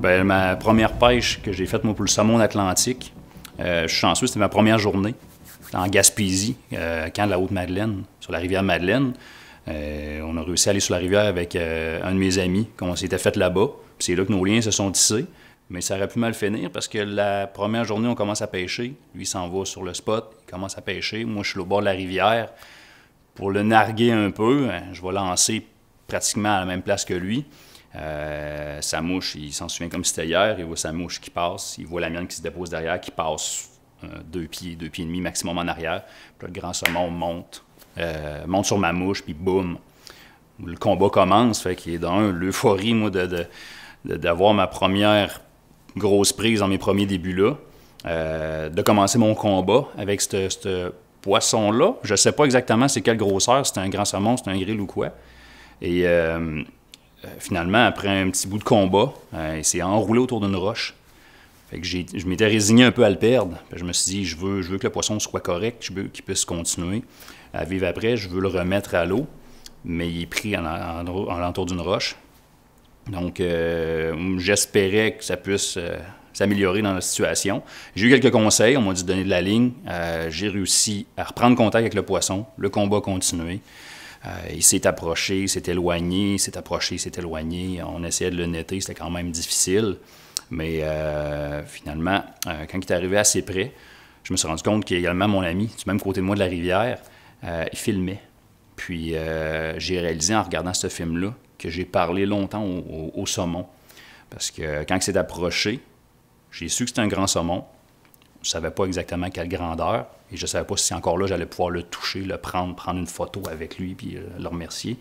Ben, ma première pêche que j'ai faite moi, pour le saumon atlantique, je suis chanceux, c'était ma première journée en Gaspésie, camp de la Haute-Madeleine, sur la rivière Madeleine. On a réussi à aller sur la rivière avec un de mes amis, qu'on s'était fait là-bas. C'est là que nos liens se sont tissés. Mais ça aurait pu mal finir parce que la première journée, on commence à pêcher. Lui, il s'en va sur le spot, il commence à pêcher. Moi, je suis au bord de la rivière. Pour le narguer un peu, je vais lancer pratiquement à la même place que lui. Sa mouche, il s'en souvient comme si c'était hier. Il voit sa mouche qui passe, il voit la mienne qui se dépose derrière, qui passe 2 pieds et demi maximum en arrière. Puis là, le grand saumon monte sur ma mouche, puis boum, le combat commence. Fait qu'il est dans l'euphorie, moi, d'avoir ma première grosse prise dans mes premiers débuts-là, de commencer mon combat avec ce poisson-là. Je ne sais pas exactement c'est quelle grosseur, c'était un grand saumon, c'était un grill ou quoi. Et finalement, après un petit bout de combat, il s'est enroulé autour d'une roche. Fait que je m'étais résigné un peu à le perdre. Je me suis dit, je veux que le poisson soit correct, je veux qu'il puisse continuer à vivre après, je veux le remettre à l'eau, mais il est pris en l'entour d'une roche. Donc, j'espérais que ça puisse s'améliorer dans la situation. J'ai eu quelques conseils, on m'a dit de donner de la ligne. J'ai réussi à reprendre contact avec le poisson, le combat a continué. Il s'est approché, s'est éloigné, s'est approché, s'est éloigné. On essayait de le netter, c'était quand même difficile. Mais finalement, quand il est arrivé assez près, je me suis rendu compte qu'il y a également mon ami, du même côté de moi de la rivière, il filmait. Puis j'ai réalisé en regardant ce film-là que j'ai parlé longtemps au saumon. Parce que quand il s'est approché, j'ai su que c'était un grand saumon. Je ne savais pas exactement quelle grandeur. Et je ne savais pas si encore là, j'allais pouvoir le toucher, le prendre une photo avec lui, puis le remercier.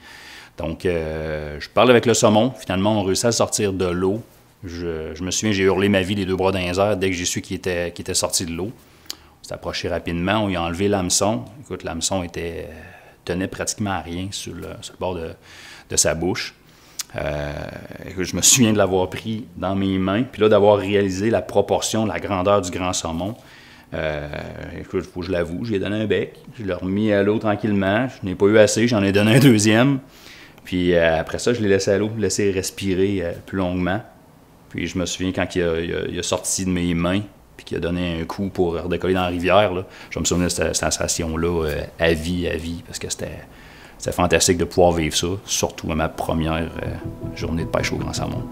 Donc, je parle avec le saumon. Finalement, on réussit à le sortir de l'eau. Je me souviens, j'ai hurlé ma vie les deux bras dans les airs dès que j'ai su qu'il était sorti de l'eau. On s'est approché rapidement. On lui a enlevé l'hameçon. Écoute, l'hameçon tenait pratiquement à rien sur le bord de sa bouche. Je me souviens de l'avoir pris dans mes mains, puis là, d'avoir réalisé la proportion, la grandeur du grand saumon. Écoute, il faut que je l'avoue, je lui ai donné un bec, je l'ai remis à l'eau tranquillement, je n'ai pas eu assez, j'en ai donné un deuxième. Puis après ça, je l'ai laissé à l'eau, laissé respirer plus longuement. Puis je me souviens quand il a sorti de mes mains, puis qu'il a donné un coup pour redécoller dans la rivière, là, je me souviens de cette sensation-là à vie, parce que c'était fantastique de pouvoir vivre ça, surtout à ma première journée de pêche au grand saumon.